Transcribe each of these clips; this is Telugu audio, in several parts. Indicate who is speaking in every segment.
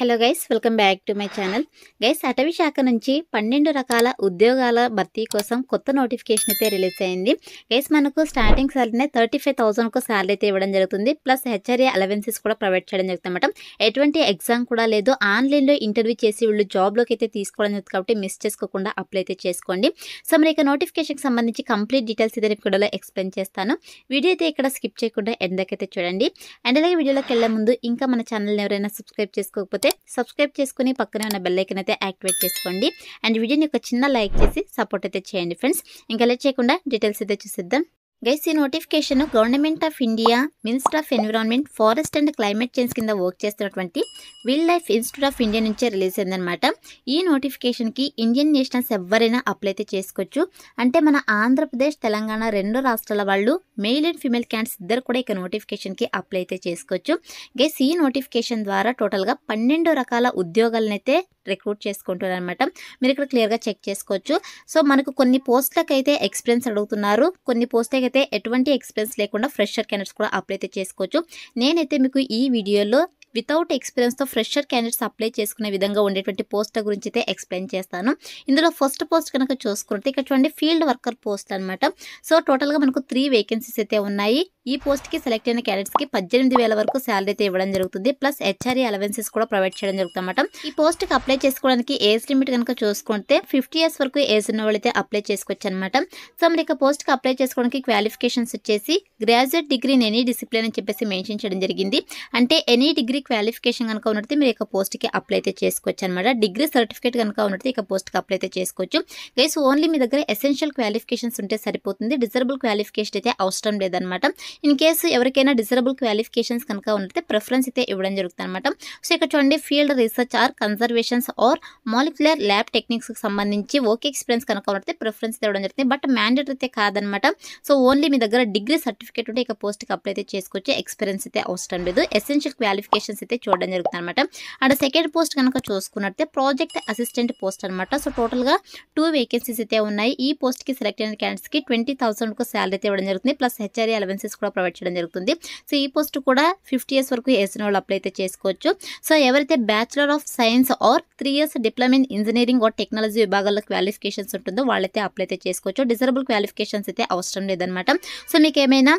Speaker 1: Hello guys, welcome back to my channel. Guys, అటవీ శాఖ నుంచి 12 రకాల ఉద్యోగాల భర్తీ కోసం కొత్త నోటిఫికేషన్ అయితే రిలీజ్ అయింది. గైస్, మనకు స్టార్టింగ్ సాలరీనే 35,000 సాలరీ అయితే ఇవ్వడం జరుగుతుంది. ప్లస్ హెచ్ఆర్ఏ అలవెన్సెస్ కూడా ప్రొవైడ్ చేయడం జరుగుతుంది అన్నమాట. ఎటువంటి ఎగ్జామ్ కూడా లేదు, ఆన్లైన్లో ఇంటర్వ్యూ చేసి వీళ్ళు జాబ్లోకి అయితే తీసుకోవడం జరుగుతుంది. కాబట్టి మిస్ చేసుకోకుండా అప్లై అయితే చేసుకోండి. సో మరి ఇక నోటిఫికేషన్కి సంబంధించి కంప్లీట్ డీటెయిల్స్ అయితే వీడియోలో ఎక్స్ప్లెయిన్ చేస్తాను. వీడియో అయితే ఇక్కడ స్కిప్ చేయకుండా ఎండ్ దాకా అయితే చూడండి. అండ్ అలాగే వీడియోలోకి వెళ్ళే ముందు ఇంకా మన ఛానల్ని ఎవరైనా సబ్స్క్రైబ్ చేసుకోకపోతే సబ్స్క్రైబ్ చేసుకుని పక్కనే ఉన్న బెల్ ఐకాన్ అయితే యాక్టివేట్ చేసుకోండి. అండ్ వీడియోని ఒక చిన్న లైక్ చేసి సపోర్ట్ అయితే చేయండి ఫ్రెండ్స్. ఇంకా లేట్ చేయకుండా డీటెయిల్స్ అయితే చూసిద్దాం. గైస్, ఈ notification government of India, minister of environment, forest and climate change కింద వర్క్ చేస్తున్నటువంటి wild life institute of India నుంచే రిలీజ్ అయిందనమాట. ఈ నోటిఫికేషన్కి ఇండియన్ నేషనల్స్ ఎవరైనా అప్లై అయితే చేసుకోవచ్చు. అంటే మన ఆంధ్రప్రదేశ్, తెలంగాణ రెండు రాష్ట్రాల వాళ్ళు మెయిల్ అండ్ ఫీమేల్ క్యాండిడేట్స్ ఇద్దరు కూడా ఇక నోటిఫికేషన్కి అప్లై అయితే చేసుకోవచ్చు. గైస్, ఈ నోటిఫికేషన్ ద్వారా టోటల్గా 12 రకాల ఉద్యోగాలను అయితే రిక్రూట్ చేసుకుంటున్నారు అనమాట. మీరు ఇక్కడ క్లియర్గా చెక్ చేసుకోవచ్చు. సో మనకు కొన్ని పోస్టులకు అయితే ఎక్స్పీరియన్స్ అడుగుతున్నారు, కొన్ని పోస్టులకు అయితే ఎటువంటి ఎక్స్పీరియన్స్ లేకుండా ఫ్రెషర్ క్యాండిడేట్స్ కూడా అప్లై అయితే చేసుకోవచ్చు. నేనైతే మీకు ఈ వీడియోలో వితౌట్ ఎక్స్పీరియన్స్తో ఫ్రెషర్ క్యాండిడేట్స్ అప్లై చేసుకునే విధంగా ఉండేటువంటి పోస్టుల గురించి అయితే ఎక్స్ప్లెయిన్ చేస్తాను. ఇందులో ఫస్ట్ పోస్ట్ కనుక చూసుకుంటే ఇక్కడ చూడండి, ఫీల్డ్ వర్కర్ పోస్ట్ అనమాట. సో టోటల్గా మనకు 3 వేకెన్సీస్ అయితే ఉన్నాయి. ఈ పోస్ట్కి సెలెక్ట్ అయిన క్యాండిడేట్స్కి 18,000 వరకు శాలరీ అయితే ఇవ్వడం జరుగుతుంది. ప్లస్ హెచ్ఆర్ఏ అలవెన్సెస్ కూడా ప్రొవైడ్ చేయడం జరుగుతుంది అనమాట. ఈ పోస్ట్కి అప్లై చేసుకోవడానికి ఏజ్ లిమిట్ కనుక చూసుకుంటే 50 ఇయర్స్ వరకు ఏజ్ ఉన్న వాళ్ళైతే అప్లై చేసుకోవచ్చు అనమాట. సో మరి ఇక పోస్ట్కి అప్లై చేసుకోవడానికి క్వాలిఫికేషన్స్ వచ్చేసి graduate degree in any discipline అని చెప్పేసి మెన్షన్ చేయడం జరిగింది. అంటే ఎనీ డిగ్రీ క్వాలిఫికేషన్ కనుక ఉన్నట్టు మీరు ఇక పోస్ట్కి అప్లై అయితే చేసుకోవచ్చు అనమాట. డిగ్రీ సర్టిఫికేట్ కనుక ఉన్నట్టు ఇక పోస్ట్కి అప్లై అయితే చేసుకోవచ్చు. గైస్, ఓన్లీ మీ దగ్గర ఎసెన్షియల్ క్వాలిఫికేషన్స్ ఉంటే సరిపోతుంది. డిజరబుల్ క్వాలిఫికేషన్ అయితే అవసరం లేదనమాట. ఇన్ కేసు ఎవరికైనా డిజరబుల్ క్వాలిఫికేషన్స్ కనుక ఉన్నట్టు ప్రిఫరెన్స్ అయితే ఇవ్వడం జరుగుతుంది అనమాట. సో ఇక్కడ చూడండి, field research or conservations or molecular lab టెక్నిక్స్కి సంబంధించి వర్క్ ఎక్స్పీరియన్స్ కనుక ఉన్నట్టు ప్రిఫరెన్స్ ఇవ్వడం జరుగుతుంది. బట్ మ్యాండేటరీ అయితే కాదనమాట. సో ఓన్లీ మీ దగ్గర డిగ్రీ సర్టిఫికేట్ ఉంటే ఇక పోస్ట్కి అప్లై అయితే చేసుకోవచ్చు. ఎక్స్పీరియన్స్ అయితే అవసరం లేదు. ఎసెన్షియల్ క్వాలిఫికేషన్స్ అయితే చూడడం జరుగుతుంది అనమాట. అండ్ సెకండ్ పోస్ట్ కనుక చూసుకున్నట్టే ప్రాజెక్ట్ అసిస్టెంట్ పోస్ట్ అనమాట. సో టోటల్గా 2 వేకెన్సీస్ అయితే ఉన్నాయి. ఈ పోస్ట్కి సెలెక్ట్ అయిన క్యాండిడేట్స్కి 20,000 శాలరీ అయితే ఇవ్వడం జరుగుతుంది. ప్లస్ హెచ్ఆర్ఏ అలవెన్సెస్ కూడా ప్రొవైడ్ చేయడం జరుగుతుంది. సో ఈ పోస్ట్ కూడా 50 ఇయర్స్ వరకు వేసిన వాళ్ళు అప్లై అయితే చేసుకోవచ్చు. సో ఎవరైతే bachelor of science or 3 years diploma in engineering or technology విభాగాల్లో క్వాలిఫికేషన్స్ ఉంటుందో వాళ్ళైతే అప్లై అయితే చేసుకోవచ్చు. డిజరబుల్ క్వాలిఫికేషన్స్ అయితే అవసరం లేదనమాట. సో మీకు ఏమైనా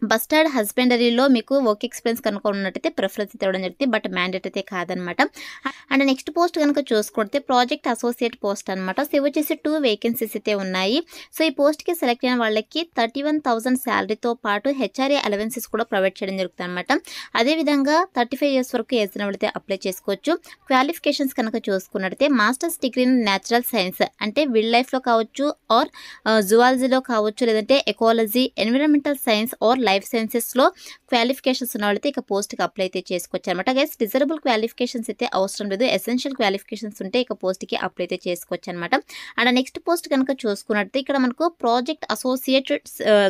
Speaker 1: బస్టర్డ్ హస్బెండరీలో మీకు వర్క్ ఎక్స్పీరియన్స్ కనుక ఉన్నట్టయితే ప్రిఫరెన్స్ ఇవ్వడం జరుగుతుంది. బట్ మ్యాండేట్ అయితే కాదనమాట. అండ్ నెక్స్ట్ పోస్ట్ కనుక చూసుకుంటే ప్రాజెక్ట్ అసోసియేట్ పోస్ట్ అనమాట. సో ఇవి వచ్చేసి 2 వేకెన్సీస్ అయితే ఉన్నాయి. సో ఈ పోస్ట్కి సెలెక్ట్ అయిన వాళ్ళకి 31,000 శాలరీతో పాటు హెచ్ఆర్ఏ అలవెన్సెస్ కూడా ప్రొవైడ్ చేయడం జరుగుతుంది అనమాట. అదేవిధంగా 35 ఇయర్స్ వరకు ఏజ్ అయితే అప్లై చేసుకోవచ్చు. క్వాలిఫికేషన్స్ కనుక చూసుకున్నట్టయితే masters degree in natural science, అంటే వైల్డ్ లైఫ్లో కావచ్చు ఆర్ జువాలజీలో కావచ్చు, లేదంటే ecology, environmental science or life సైన్సెస్లో క్వాలిఫికేషన్స్ ఉన్న వాళ్ళైతే ఇక పోస్ట్కి అప్లై అయితే చేసుకోవచ్చు అనమాట. గైస్, డిజరబుల్ క్వాలిఫికేషన్స్ అయితే అవసరం లేదు. ఎసెన్షియల్ క్వాలిఫికేషన్స్ ఉంటే ఇక పోస్ట్కి అప్లై అయితే చేసుకోవచ్చు అనమాట. అండ్ నెక్స్ట్ పోస్ట్ కనుక చూసుకున్నట్టు ఇక్కడ మనకు ప్రాజెక్ట్ అసోసియేట్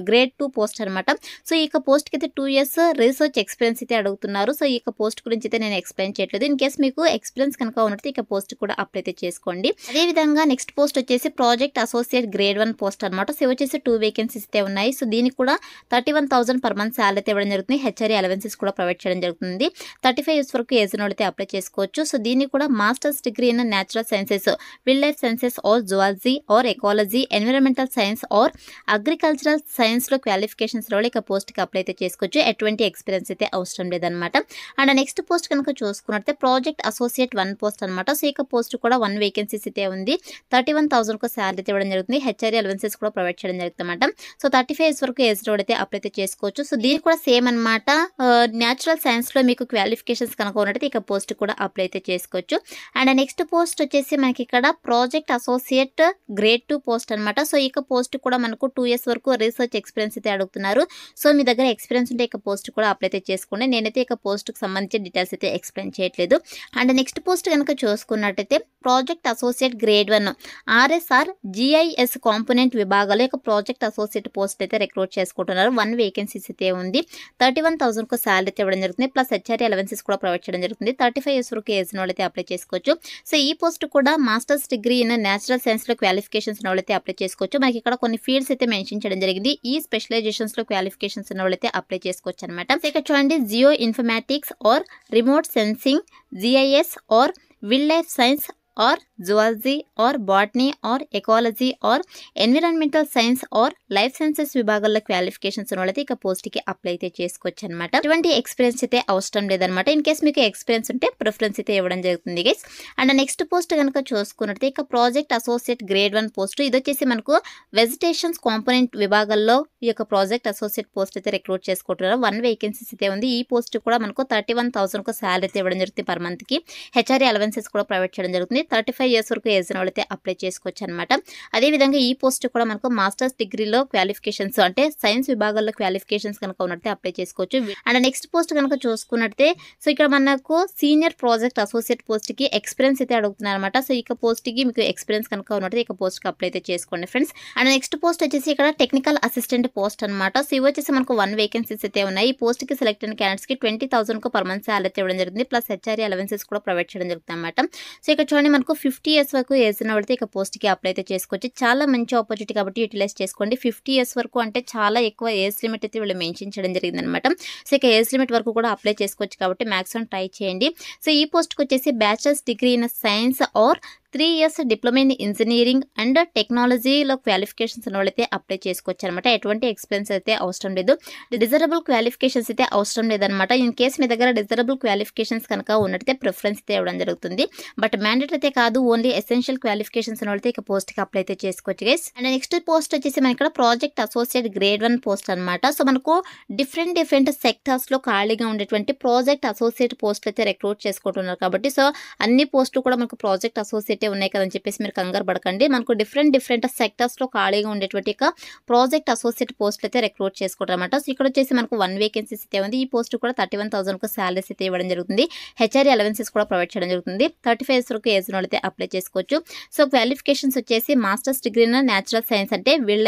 Speaker 1: గ్రేడ్ 2 పోస్ట్ అనమాట. సో ఇక పోస్ట్కి అయితే 2 ఇయర్స్ రీసెర్చ్ ఎక్స్పీరియన్స్ అయితే అడుగుతున్నారు. సో ఇక పోస్ట్ గురించి అయితే నేను ఎక్స్ప్లెయిన్ చేయట్లేదు. ఇన్ కేసు మీకు ఎక్స్పీరియన్స్ కనుక ఉన్నట్టు ఇక పోస్ట్ కూడా అప్లై అయితే చేసుకోండి. అదేవిధంగా నెక్స్ట్ పోస్ట్ వచ్చేసి ప్రాజెక్ట్ అసోసియేట్ గ్రేడ్ 1 పోస్ట్ అనమాట. సో వచ్చేసి 2 వేకెన్సీస్ అయితే ఉన్నాయి. సో దీనికి కూడా 31,000 పర్ మంత్ శాలరీ అయితే ఇవ్వడం జరుగుతుంది. హెచ్ఆర్ఏ అలవెన్సెస్ కూడా ప్రొవైడ్ చేయడం జరుగుతుంది. 35 ఇయర్స్ వరకు ఏజ్ అయితే అప్లై చేసుకోవచ్చు. సో దీన్ని కూడా masters degree in natural sciences, wildlife sciences or zoology or ecology, environmental science or agricultural సైన్స్లో క్వాలిఫికేషన్స్ లో ఇక పోస్ట్కి అప్లై అయితే చేసుకోవచ్చు. ఎటువంటి ఎక్స్పీరియన్స్ అయితే అవసరం లేదనమాట. అండ్ నెక్స్ట్ పోస్ట్ కనుక చూసుకున్నట్టే ప్రాజెక్ట్ అసోసియేట్ 1 పోస్ట్ అనమాట. సో ఇక పోస్ట్ కూడా 1 వేకెన్సీస్ అయితే ఉంది. 31,000 శాలరీ అయితే ఇవ్వడం జరుగుతుంది. హెచ్ఆర్ఏ అలవెన్సెస్ కూడా ప్రొవైడ్ చేయడం జరుగుతుంది అనమాట. సో 35 ఇయర్స్ వరకు ఏజ్ అయితే అప్లై అయితే చేసుకోవచ్చు. సో దీనికి కూడా సేమ్ అనమాట. న్యాచురల్ సైన్స్లో మీకు క్వాలిఫికేషన్స్ కనుక ఉన్నట్టు ఇక పోస్ట్ కూడా అప్లై అయితే చేసుకోవచ్చు. అండ్ నెక్స్ట్ పోస్ట్ వచ్చేసి మనకి ఇక్కడ ప్రాజెక్ట్ అసోసియేట్ గ్రేడ్ 2 పోస్ట్ అనమాట. సో ఇక పోస్ట్ కూడా మనకు 2 ఇయర్స్ వరకు రీసెర్చ్ ఎక్స్పీరియన్స్ అయితే అడుగుతున్నారు. సో మీ దగ్గర ఎక్స్పీరియన్స్ ఉంటే ఇక పోస్ట్ కూడా అప్లై అయితే చేసుకోండి. నేనైతే ఇక పోస్ట్కి సంబంధించిన డీటెయిల్స్ అయితే ఎక్స్ప్లెయిన్ చేయట్లేదు. అండ్ నెక్స్ట్ పోస్ట్ కనుక చూసుకున్నట్టయితే project associate grade 1 RSR GIS component విభాగాలు ఇక ప్రాజెక్ట్ అసోసియేట్ పోస్ట్ అయితే రిక్రూట్ చేసుకుంటున్నారు. 1 వేకెన్సీ వేకెన్సీస్ అయితే ఉంది. 31,000 శాలరీ అయితే ఇవ్వడం జరుగుతుంది. ప్లస్ హెచ్ఆర్ఏ అలవెన్సెస్ కూడా ప్రొవైడ్ చేయడం జరుగుతుంది. 35 ఇయర్స్ వరకు ఏజ్ ఉన్న వాళ్ళైతే అప్లై చేసుకోవచ్చు. సో ఈ పోస్ట్ కూడా మాస్టర్స్ డిగ్రీ ఇన్ న్యాచురల్ సైన్స్లో క్వాలిఫికేషన్స్ ఉన్న వాళ్ళైతే అప్లై చేసుకోవచ్చు. మనకి ఇక్కడ కొన్ని ఫీల్డ్స్ అయితే మెన్షన్ చేయడం జరిగింది. ఈ స్పెషలైజేషన్స్లో క్వాలిఫికేషన్స్ ఉన్న వాళ్ళైతే అప్లై చేసుకోవచ్చు అనమాట. ఇక్కడ చూడండి, geoinformatics or remote sensing, GIS or wild life science और zoology or botany or ecology or environmental science or life sciences విభాగాల్లో క్వాలిఫికేషన్స్ ఉన్న వాళ్ళైతే ఇక పోస్ట్కి అప్లై అయితే చేసుకోవచ్చు అనమాట. ఇటువంటి ఎక్స్పీరియన్స్ అయితే అవసరం లేదనమాట. ఇన్ కేస్ మీకు ఎక్స్పీరియన్స్ ఉంటే ప్రిఫరెన్స్ అయితే ఇవ్వడం జరుగుతుంది గైస్. అండ్ నెక్స్ట్ పోస్ట్ కనుక చూసుకున్నట్లయితే ఇక ప్రాజెక్ట్ అసోసియేట్ గ్రేడ్ 1 పోస్ట్. ఇది వచ్చేసి మనకు వెజిటేషన్స్ కాంపోనెంట్ విభాగాల్లో ఈ యొక్క ప్రాజెక్ట్ అసోసియేట్ పోస్ట్ అయితే రిక్రూట్ చేసుకుంటున్నారు. 1 వేకెన్సీస్ అయితే ఉంది. ఈ పోస్ట్ కూడా మనకు 31,000 శాలరీ అయితే ఇవ్వడం జరుగుతుంది పర్ మంత్కి. హెచ్ఆర్ఏ అలవెన్సెస్ కూడా ప్రొవైడ్ చేయడం జరుగుతుంది. 35 ఇయర్స్ వరకు ఏజ్ ఉన్న వాళ్ళైతే అప్లై చేసుకోవచ్చు అనమాట. అదేవిధంగా ఈ పోస్ట్ కూడా మనకు మాస్టర్స్ డిగ్రీలో క్వాలిఫికేషన్స్ అంటే సైన్స్ విభాగాల్లో క్వాలిఫికేషన్స్ కనుక ఉన్నట్టే అప్లై చేసుకోవచ్చు. అండ్ నెక్స్ట్ పోస్ట్ కనుక చూసుకున్నట్టే సో ఇక్కడ మనకు సీనియర్ ప్రాజెక్ట్ అసోసియేట్ పోస్ట్కి ఎక్స్పీరియన్స్ అయితే అడుగుతున్నారు అనమాట. సో ఇక పోస్ట్కి మీకు ఎక్స్పీరియన్స్ కనుక ఉన్నట్టు ఇక పోస్ట్కి అప్లై అయితే చేసుకోండి ఫ్రెండ్స్. అండ్ నెక్స్ట్ పోస్ట్ వచ్చేసి ఇక్కడ టెక్నికల్ అసిస్టెంట్ పోస్ట్ అనమాట. సో ఇవి వచ్చేసి మనకు 1 వేకెన్సీస్ అయితే ఉన్నాయి. ఈ పోస్ట్కి సెలెక్ట్ అయిన క్యాండిడేట్స్కి 20,000 పర్ మంత్ శాలరీ ఇవ్వడం జరుగుతుంది. ప్లస్ హెచ్ఆర్ఏ అలవెన్సెస్ కూడా ప్రొవైడ్ చేయడం జరుగుతుంది అనమాట. సో ఇక్కడ చూడండి, మనకు 50 ఇయర్స్ వరకు ఏజ్ ఉన్న వాళ్ళైతే ఇక పోస్ట్కి అప్లై అయితే చేసుకోవచ్చు. చాలా మంచి ఆపర్చునిటీ కాబట్టి యూటిలైజ్ చేసుకోండి. 50 ఇయర్స్ వరకు అంటే చాలా ఎక్కువ ఏజ్ లిమిట్ అయితే వీళ్ళు మెన్షన్ చేయడం జరిగింది అనమాట. సో ఇక ఏజ్ లిమిట్ వరకు కూడా అప్లై చేసుకోవచ్చు కాబట్టి మ్యాక్సిమం ట్రై చేయండి. సో ఈ పోస్ట్కి వచ్చేసి bachelors degree in science or 3 years diploma in engineering and టెక్నాలజీలో క్వాలిఫికేషన్స్ ఉన్న వాళ్ళైతే అప్లై చేసుకోవచ్చు అనమాట. ఎటువంటి ఎక్స్పీరియన్స్ అయితే అవసరం లేదు. డిజరబుల్ క్వాలిఫికేషన్స్ అయితే అవసరం లేదనమాట. ఇన్ కేస్ మీ దగ్గర డిజరబుల్ క్వాలిఫికేషన్స్ కనుక ఉన్నట్టయితే ప్రిఫరెన్స్ అయితే ఇవ్వడం జరుగుతుంది. బట్ మ్యాండేట్ అయితే కాదు, ఓన్లీ ఎసెన్షియల్ క్వాలిఫికేషన్స్ ఉన్న వాళ్ళైతే ఇక పోస్ట్కి అప్లై అయితే చేసుకోవచ్చు గైస్. అండ్ నెక్స్ట్ పోస్ట్ వచ్చేసి మన ఇక్కడ ప్రాజెక్ట్ అసోసియేట్ గ్రేడ్ 1 పోస్ట్ అనమాట. సో మనకు డిఫరెంట్ సెక్టర్స్లో ఖాళీగా ఉండేటువంటి ప్రాజెక్ట్ అసోసియేట్ పోస్టులు అయితే రిక్రూట్ చేసుకుంటున్నారు కాబట్టి సో అన్ని పోస్టులు కూడా మనకు ప్రాజెక్ట్ అసోసియేట్ ఉన్నాయి కదని చెప్పేసి మీరు కంగారు పడకండి. మనకు డిఫరెంట్ సెక్టర్స్లో ఖాళీగా ఉండేటువంటి ప్రాజెక్ట్ అసోసియేట్ పోస్టులు అయితే రిక్రూట్ చేసుకుంటారు అనమాట. సో ఇక్కడ వచ్చేసి మనకు 1 వేకెన్సీస్ అయితే ఉంది. ఈ పోస్ట్ కూడా 31,000 శాలరీస్ అయితే ఇవ్వడం జరుగుతుంది. హెచ్ఆర్ఏ అలవెన్సెస్ కూడా ప్రొవైడ్ చేయడం జరుగుతుంది. 35 ఇయర్స్ వరకు ఏజ్ ఉన్న అయితే అప్లై చేసుకోవచ్చు. సో క్వాలిఫికేషన్స్ వచ్చేసి masters degree in natural science అంటే విల్డ్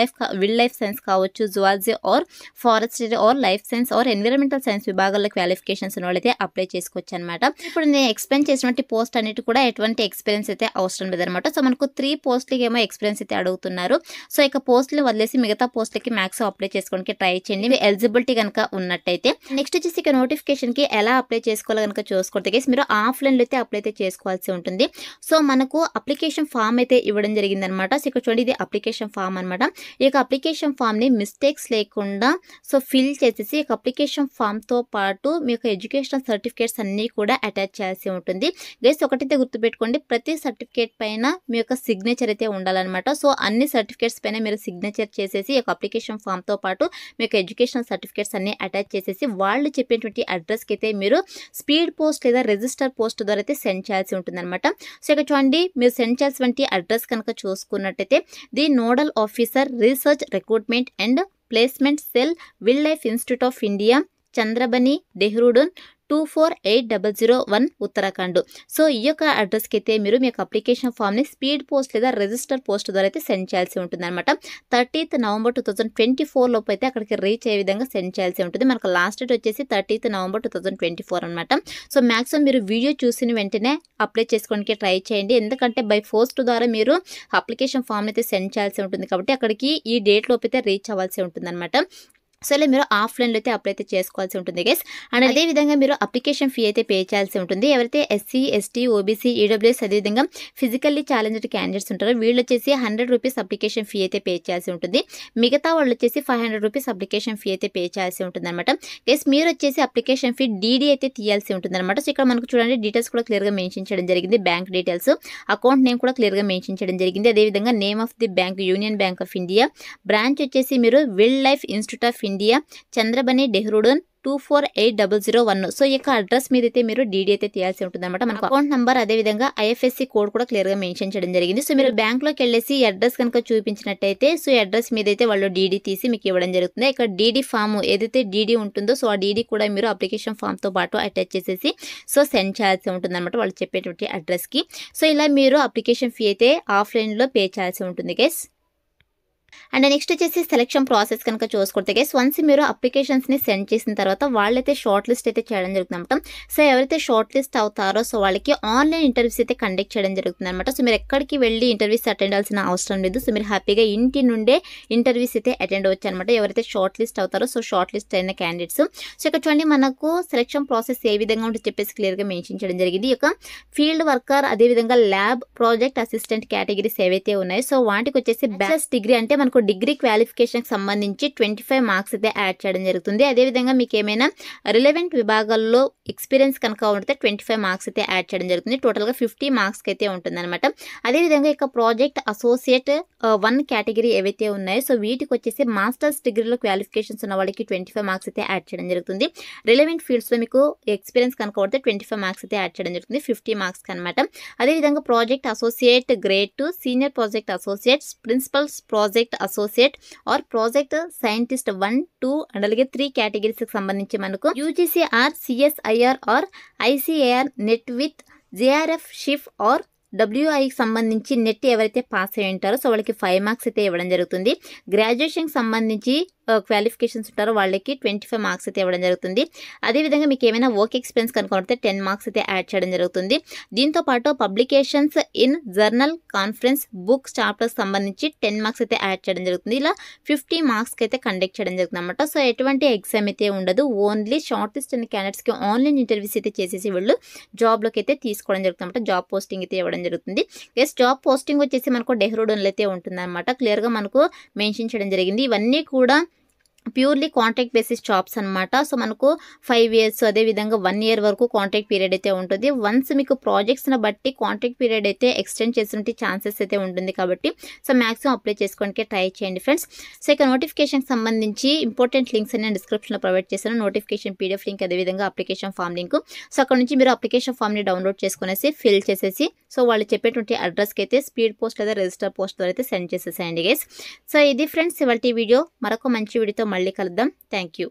Speaker 1: లైఫ్ సైన్స్ కావచ్చు, zoology or forestry or life science or environmental science విభాగాల్లో క్వాలిఫికేషన్స్ ఉన్న వాళ్ళైతే అప్లై చేసుకోవచ్చు అనమాట. ఇప్పుడు నేను ఎక్స్ప్లెయిన్ చేసినటువంటి పోస్ట్ అన్నిటి కూడా ఎటువంటి ఎక్స్పీరియన్స్ అయితే అవసరం లేదనమాట. సో మనకు 3 పోస్ట్లకి ఏమో ఎక్స్పీరియన్స్ అయితే అడుగుతున్నారు. సో ఇక పోస్టులు వదిలేసి మిగతా పోస్టులకి మ్యాక్స్ అప్లై చేసుకోవడానికి ట్రై చేయండి ఎలిజిబిలిటీ కనుక ఉన్నట్టయితే. నెక్స్ట్ వచ్చేసి ఇక నోటిఫికేషన్కి ఎలా అప్లై చేసుకోవాలో కనుక చూసుకుంటే గైస్ మీరు ఆఫ్లైన్లో అయితే అప్లై అయితే చేసుకోవాల్సి ఉంటుంది. సో మనకు అప్లికేషన్ ఫామ్ అయితే ఇవ్వడం జరిగిందనమాట. సో ఇక్కడ చూడండి, ఇది అప్లికేషన్ ఫామ్ అనమాట. ఈ యొక్క అప్లికేషన్ ఫామ్ని మిస్టేక్స్ లేకుండా సో ఫిల్ చేసేసి ఈ అప్లికేషన్ ఫామ్తో పాటు మీ యొక్క ఎడ్యుకేషనల్ సర్టిఫికేట్స్ అన్నీ కూడా అటాచ్ చేయాల్సి ఉంటుంది గైస్. ఒకటైతే గుర్తుపెట్టుకోండి, ప్రతి సర్టిఫికేట్ పైన మీ యొక్క సిగ్నేచర్ అయితే ఉండాలన్నమాట. సో అన్ని సర్టిఫికేట్స్ పైన మీరు సిగ్నేచర్ చేసేసి ఈ అప్లికేషన్ ఫామ్తో పాటు మీ యొక్క ఎడ్యుకేషనల్ సర్టిఫికేట్స్ అన్ని అటాచ్ చేసేసి వాళ్ళు చెప్పేటువంటి అడ్రస్కి అయితే మీరు స్పీడ్ పోస్ట్ లేదా రిజిస్టర్ పోస్ట్ ద్వారా అయితే సెండ్ చేయాల్సి ఉంటుంది అనమాట. సో ఇక్కడ చూడండి, మీరు సెండ్ చేయాల్సినటువంటి అడ్రస్ కనుక చూసుకున్నట్టయితే the nodal officer research recruitment and placement cell wildlife institute of India, Chandrabani, Dehradun 248001 Uttarakhand. So ఈ యొక్క అడ్రస్కి అయితే మీరు మీ యొక్క అప్లికేషన్ ఫామ్ని స్పీడ్ పోస్ట్ లేదా రిజిస్టర్ పోస్ట్ ద్వారా అయితే సెండ్ చేయాల్సి ఉంటుంది అనమాట. 30th నవంబర్ 2024 లోపు అయితే అక్కడికి రీచ్ అయ్యే విధంగా సెండ్ చేయాల్సి ఉంటుంది. మనకు లాస్ట్ డేట్ వచ్చేసి 30th నవంబర్ 2024 అనమాట. సో మ్యాక్సిమం మీరు వీడియో చూసిన వెంటనే అప్లై చేసుకోవడానికి ట్రై చేయండి. ఎందుకంటే బై పోస్ట్ ద్వారా మీరు అప్లికేషన్ ఫామ్ అయితే సెండ్ చేయాల్సి ఉంటుంది కాబట్టి అక్కడికి ఈ డేట్ లోపు అయితే రీచ్ అవ్వాల్సి ఉంటుంది అనమాట. సో ఇలా మీరు ఆఫ్లైన్లో అయితే అప్లై అయితే చేసుకోవాల్సి ఉంటుంది గైస్. అండ్ అదేవిధంగా మీరు అప్లికేషన్ ఫీ అయితే పే చేయాల్సి ఉంటుంది. ఎవరైతే SC, ST, OBC, EWS అదేవిధంగా ఫిజికల్లీ ఛాలెంజ్డ్ క్యాండిడేట్స్ ఉంటారో వీళ్ళు వచ్చేసి 100 రూపీస్ అప్లికేషన్ ఫీ అయితే పే చేయాల్సి ఉంటుంది. మిగతా వాళ్ళు వచ్చేసి 500 రూపీస్ అప్లికేషన్ ఫీ అయితే పే చేయాల్సి ఉంటుంది అనమాట. గైస్ మీరు వచ్చేసి అప్లికేషన్ ఫీ DD అయితే తీయాల్సి ఉంటుంది అనమాట. సో ఇక్కడ మనకు చూడండి, డీటెయిల్స్ కూడా క్లియర్గా మెన్షన్ చేయడం జరిగింది. బ్యాంక్ డీటెయిల్స్, అకౌంట్ నేమ్ కూడా క్లియర్గా మెన్షన్ చేయడం జరిగింది. అదేవిధంగా name of the bank union bank of India, branch వచ్చేసి మీరు wildlife institute of India, Chandrabani, Dehradun 248001. So ఈ యొక్క అడ్రస్ మీద అయితే మీరు DD అయితే తీయాల్సి ఉంటుంది అనమాట. మనకు అకౌంట్ నెంబర్ అదేవిధంగా IFSC కోడ్ కూడా క్లియర్గా మెన్షన్ చేయడం జరిగింది. సో మీరు బ్యాంక్లోకి వెళ్ళేసి ఈ అడ్రస్ కనుక చూపించినట్టయితే సో ఈ అడ్రస్ మీద అయితే వాళ్ళు DD తీసి మీకు ఇవ్వడం జరుగుతుంది. ఇక్కడ DD ఫామ్ ఏదైతే DD ఉంటుందో సో ఆ DD కూడా మీరు అప్లికేషన్ ఫామ్తో పాటు అటాచ్ చేసేసి సో సెండ్ చేయాల్సి ఉంటుంది అనమాట వాళ్ళు చెప్పేటువంటి అడ్రస్కి. సో ఇలా మీరు అప్లికేషన్ ఫీ అయితే ఆఫ్లైన్లో పే చేయాల్సి ఉంటుంది గైస్. అండ్ నెక్స్ట్ వచ్చేసి సెలక్షన్ ప్రాసెస్ కనుక చూసుకుంటే గైస్ వన్స్ మీరు అప్లికేషన్స్ని సెండ్ చేసిన తర్వాత వాళ్ళైతే షార్ట్ లిస్ట్ అయితే చేయడం జరుగుతుంది అనమాట. సో ఎవరైతే షార్ట్ లిస్ట్ అవుతారో సో వాళ్ళకి ఆన్లైన్ ఇంటర్వ్యూస్ అయితే కండక్ట్ చేయడం జరుగుతుంది అనమాట. సో మీరు ఎక్కడికి వెళ్ళి ఇంటర్వ్యూస్ అటెండ్ అవ్వాల్సిన అవసరం లేదు. సో మీరు హ్యాపీగా ఇంటి నుండే ఇంటర్వ్యూస్ అయితే అటెండ్ అవ్వచ్చు అనమాట ఎవరైతే షార్ట్ లిస్ట్ అవుతారో. సో షార్ట్ లిస్ట్ అయిన క్యాండిడేట్స్. సో ఇక్కడ చూడండి మనకు సెలక్షన్ ప్రాసెస్ ఏ విధంగా ఉంటుందో చెప్పేసి క్లియర్గా మెన్షన్ చేయడం జరిగింది. ఈ యొక్క ఫీల్డ్ వర్కర్ అదేవిధంగా ల్యాబ్ ప్రాజెక్ట్ అసిస్టెంట్ కేటగిరీస్ ఏవైతే ఉన్నాయో సో వాటికి వచ్చేసి బ్యాచిలర్స్ డిగ్రీ అంటే మనకు డిగ్రీ క్వాలిఫికేషన్కి సంబంధించి 25 మార్క్స్ అయితే యాడ్ చేయడం జరుగుతుంది. అదేవిధంగా మీకు ఏమైనా రిలవెంట్ విభాగాల్లో ఎక్స్పీరియన్స్ కనుక ఉంటే 25 మార్క్స్ అయితే యాడ్ చేయడం జరుగుతుంది. టోటల్గా 50 మార్క్స్కి అయితే ఉంటుంది అనమాట. అదేవిధంగా ఇక ప్రాజెక్ట్ అసోసియేట్ 1 కేటగిరీ ఏవైతే ఉన్నాయో సో వీటికి వచ్చేసి మాస్టర్స్ డిగ్రీలో క్వాలిఫికేషన్స్ ఉన్న వాళ్ళకి 25 మార్క్స్ అయితే యాడ్ చేయడం జరుగుతుంది. రిలవెంట్ ఫీల్డ్స్లో మీకు ఎక్స్పీరియన్స్ కనుక ఉంటే 25 మార్క్స్ అయితే యాడ్ చేయడం జరుగుతుంది 50 మార్క్స్కి అనమాట. అదేవిధంగా project associate grade 2 senior project associates principals project associate or project scientist 1, 2 and అలాగే 3 కేటగిరీస్కి సంబంధించి మనకు UGC or CSIR or ICAR NET with JRF ship or డబ్ల్యూఐకి సంబంధించి నెట్ ఎవరైతే పాస్ అయి ఉంటారో సో వాళ్ళకి 5 మార్క్స్ అయితే ఇవ్వడం జరుగుతుంది. గ్రాడ్యుయేషన్కి సంబంధించి క్వాలిఫికేషన్స్ ఉంటారో వాళ్ళకి 25 మార్క్స్ అయితే ఇవ్వడం జరుగుతుంది. అదేవిధంగా మీకు ఏమైనా వర్క్ ఎక్స్పీరియన్స్ కనుక ఉంటే 10 మార్క్స్ అయితే యాడ్ చేయడం జరుగుతుంది. దీంతో పాటు publications in journal conference books chapters సంబంధించి 10 మార్క్స్ అయితే యాడ్ చేయడం జరుగుతుంది. ఇలా 50 మార్క్స్కి అయితే కండక్ట్ చేయడం జరుగుతుంది అనమాట. సో ఎటువంటి ఎగ్జామ్ అయితే ఉండదు. ఓన్లీ షార్ట్ లిస్ట్ అయిన క్యాండిడేట్స్కి ఆన్లైన్ ఇంటర్వ్యూస్ అయితే చేసేసి వీళ్ళు జాబ్లోకి అయితే తీసుకోవడం జరుగుతుంది అనమాట. జాబ్ పోస్టింగ్ అయితే ఇవ్వడం జరుగుతుంది. ఎస్ జాబ్ పోస్టింగ్ వచ్చేసి మనకు డెహ్రాడూన్లో అయితే ఉంటుంది అనమాట. క్లియర్గా మనకు మెన్షన్ చేయడం జరిగింది. ఇవన్నీ కూడా ప్యూర్లీ కాంట్రాక్ట్ బేసిస్ జాబ్స్ అనమాట. సో మనకు 5 ఇయర్స్ అదేవిధంగా 1 ఇయర్ వరకు కాంట్రాక్ట్ పీరియడ్ అయితే ఉంటుంది. వన్స్ మీకు ప్రాజెక్ట్స్ని బట్టి కాంట్రాక్ట్ పీరియడ్ అయితే ఎక్స్టెండ్ చేసినట్టు ఛాన్సెస్ అయితే ఉంటుంది కాబట్టి సో మ్యాక్సిమం అప్లై చేసుకోవడానికి ట్రై చేయండి ఫ్రెండ్స్. సో ఇక నోటిఫికేషన్కి సంబంధించి ఇంపార్టెంట్ లింక్స్ నేను డిస్క్రిప్షన్లో ప్రొవైడ్ చేశాను. నోటిఫికేషన్ పీడిఎఫ్ లింక్ అదేవిధంగా అప్లికేషన్ ఫామ్ లింక్. సో అక్కడ నుంచి మీరు అప్లికేషన్ ఫామ్ని డౌన్లోడ్ చేసుకునేసి ఫిల్ చేసేసి సో వాళ్ళు చెప్పేటువంటి అడ్రస్కి అయితే స్పీడ్ పోస్ట్ లేదా రిజిస్టర్ పోస్ట్ ద్వారా అయితే సెండ్ చేసేసేయండి గైస్. సో ఇది ఫ్రెండ్స్ ఇవాల్టి వీడియో. మరొక మంచి వీడియోతో మళ్ళీ కలుద్దాం. Thank you.